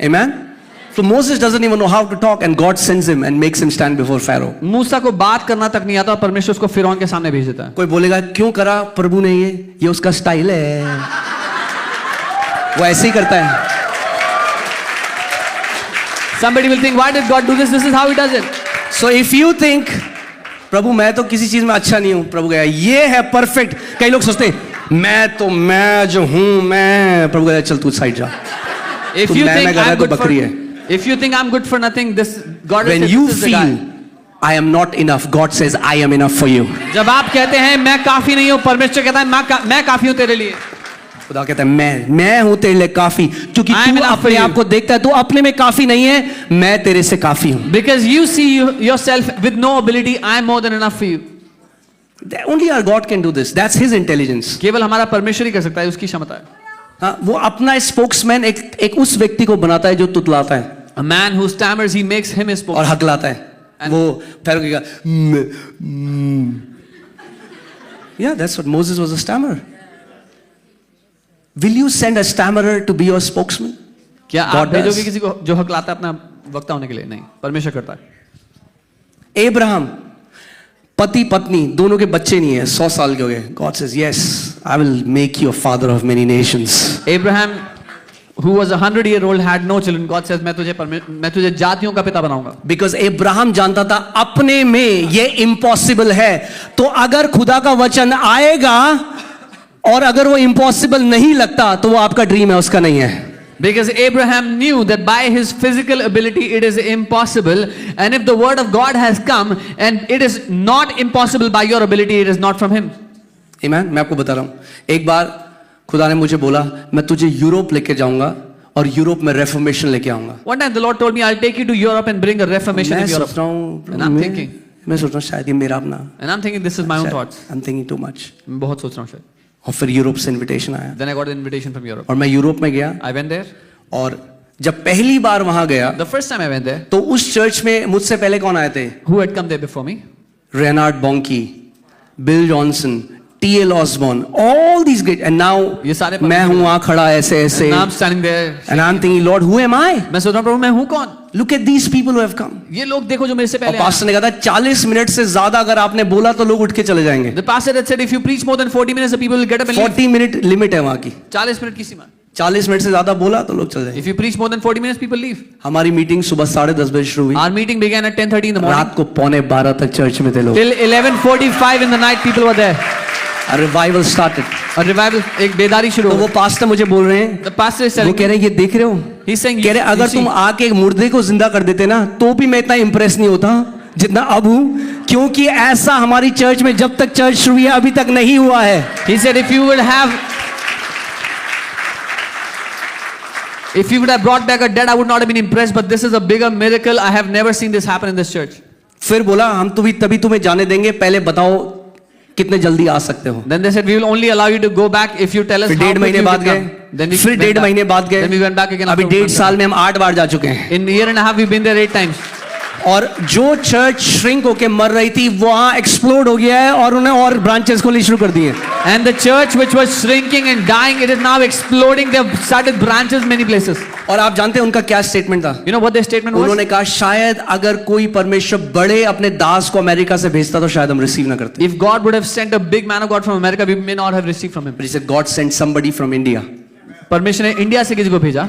Amen. So Moses doesn't even know how to talk, and God sends him and makes him stand before Pharaoh. मूसा को बात करना तक नहीं आता और परमेश्वर उसको फिरौन के सामने भेज देता है। कोई बोलेगा क्यों करा प्रभु ने ये उसका स्टाइल है, वो ऐसे ही करता है। Somebody will think, why did God do this? This is how He does it. So if you think प्रभु मैं तो किसी चीज में अच्छा नहीं हूं, प्रभु कहेगा ये है परफेक्ट। कई लोग सोचते हैं मैं जो हूं मैं, प्रभु कहेगा चल तू साइड जा। If you think I'm good for, if you think I'm good for nothing, this God when says, you this is the feel guy. I am not enough, God says I am enough for you. जब आप कहते हैं मैं काफी नहीं हूं, परमेश्वर कहता है मैं काफी हूं तेरे लिए। खुदा कहता है मैं हूं तेरे लिए काफी, क्योंकि तू अपने आप को देखता है तू अपने में काफी नहीं है, मैं तेरे से काफी हूं। Because you see yourself with no ability, I am more than enough for you. Only our God can do this. That's His intelligence. केवल हमारा परमेश्वर ही कर सकता है, उसकी क्षमता है। हाँ, वो अपना स्पोक्समैन एक उस व्यक्ति को बनाता है जो तुतलाता है। A man who stammers, he makes him his spokesman. और हकलाता है। वो फिर कहेगा Yeah, that's what Moses was, a stammerer. Will you send a stammerer to be your spokesman? क्या आप भेजोगे किसी को जो हकलाता है अपना वक्ता होने के लिए? नहीं, परमेश्वर करता है। Abraham, पति पत्नी दोनों के बच्चे नहीं है, 100 साल के हो गए। God says, yes, I will make you a father of many nations. Abraham, who was 100-year-old, had no children. God says, मैं तुझे जातियों का पिता बनाऊंगा। Because Abraham जानता था अपने में ये impossible है, तो अगर खुदा का वचन आएगा और अगर वो impossible नहीं लगता तो वो आपका ड्रीम है, उसका नहीं है। Because Abraham knew that by his physical ability it is impossible, and if the word of God has come and it is not impossible by your ability, it is not from him. Amen. मैं आपको बता रहा हूँ, एक बार खुदा ने मुझे बोला मैं तुझे यूरोप लेके जाऊंगा और यूरोप में रेफॉर्मेशन लेके आऊंगा। One time the Lord told me, I'll take you to Europe and bring a reformation in Europe. And I'm thinking, मैं सोच रहा हूँ शायद ये मेरा अपना। And I'm thinking this is my own thoughts. I'm thinking too much. मैं बहुत सोच रहा हूँ शायद। और फिर यूरोप से इनविटेशन आया। Then I got an invitation from Europe. और मैं यूरोप में गया। I went there. और जब पहली बार वहां गया, The first time I went there, तो उस चर्च में मुझसे पहले कौन आए थे? Who had come there before me? Renard Bonkey, Bill Johnson, T.L. Osborne, all these great, and now मैं हूँ वहाँ खड़ा ऐसे ऐसे, and I'm standing there, and I'm thinking, Lord, who am I? मैं सोच रहा हूँ प्रभु मैं हूँ कौन? Look at these people who have come. ये लोग देखो जो मेरे से पहले और पास्टर ने कहा था 40 मिनट से ज्यादा अगर आपने बोला तो लोग उठ के चले जाएंगे। The pastor had said if you preach more than 40 minutes, the people will get up and leave. 40 minute limit है वहाँ की। 40 मिनट की सीमा। 40 मिनट से ज्यादा बोला तो लोग चले जाएंगे। If you preach more than 40 minutes, people leave. हमारी मीटिंग सुबह 10:30 बजे शुरू हुई। Our meeting began at 10:30 in the morning. रात को 11:45 तक चर्च में थे लोग। Till 11:45 in the night, people were there. A revival started. A revival, एक बेदारी शुरू तो हो वो पास्टर मुझे बोल रहे हैं, The pastor is वो telling कह रहे हैं ये देख रहे हो? He's saying, कह रहे अगर तुम आके एक मुर्दे को जिंदा कर देते ना तो भी मैं इतना इंप्रेस नहीं होता जितना अब हूं, क्योंकि ऐसा हमारी चर्च में जब तक चर्च शुरू है अभी तक नहीं हुआ है। He said if you would have brought back a dead, I would not have been impressed, but this is a bigger miracle. I have never seen this happen in this church. फिर बोला हम तभी तुम्हें जाने देंगे, पहले बताओ कितने जल्दी आ सकते हो। Then they said we will only allow you to go back if you tell us. फिर 1.5 महीने बाद गए, फिर 1.5 महीने बाद गए, Then we went back again. अभी 1.5 साल में हम 8 बार जा चुके हैं। In a year and a half we've been there 8 times. और जो चर्च श्रिंक होके मर रही थी वहां एक्सप्लोड हो गया है और उन्हें और ब्रांचेस खोलनी शुरू कर दी है। And the church which was shrinking and dying, it is now exploding. They have started branches many places. और आप जानते हैं उनका क्या स्टेटमेंट था? You know what their statement was? उन्होंने कहा शायद अगर कोई परमेश्वर बड़े अपने दास को अमेरिका से भेजता तो शायद हम रिसीव ना करते। If God would have sent a big man of God from America, we may not have received from him. But he said God sent somebody from India. परमेश्वर ने इंडिया से किसी को भेजा।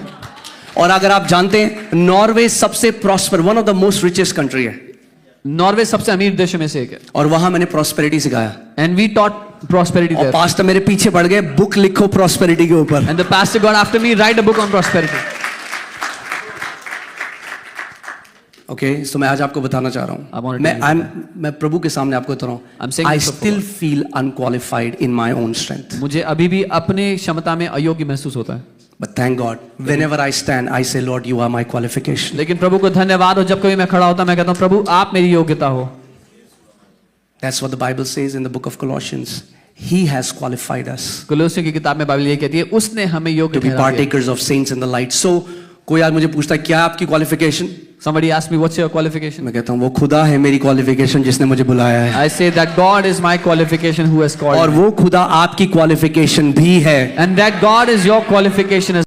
और अगर आप जानते हैं नॉर्वे सबसे prosper, one of the most richest country है। नॉर्वे सबसे अमीर देशों में से एक है। और वहां मैंने प्रॉस्पेरिटी सिखाया। And we taught prosperity there. और पास्टर मेरे पीछे पड़ गए, बुक लिखो प्रॉस्पेरिटी के ऊपर। And the pastor got after me, write a book on prosperity. Okay, तो मैं आज आपको बताना चाह रहा हूँ, मैं प्रभु के सामने आपको बता रहा हूँ, I still feel unqualified in my own strength. मुझे अभी भी अपनी क्षमता में अयोग्य महसूस होता है। But thank God, whenever I stand, I say, Lord, you are my qualification. लेकिन प्रभु को धन्यवाद हो, जब कभी मैं खड़ा होता मैं कहता हूँ प्रभु आप मेरी योग्यता हो। That's what the Bible says in the book of Colossians. He has qualified us. कुलोसियों की किताब में बाइबल ये कहती है उसने हमें योग्य to be partakers of saints in the light. So कोई आज मुझे पूछता है क्या आपकी qualification? Somebody asked me what's your qualification? मैं कहता हूँ वो खुदा है मेरी क्वालिफिकेशन जिसने मुझे बुलाया है। I say that God is my qualification who has called me. और वो खुदा आपकी क्वालिफिकेशन भी है। And that God is your qualification as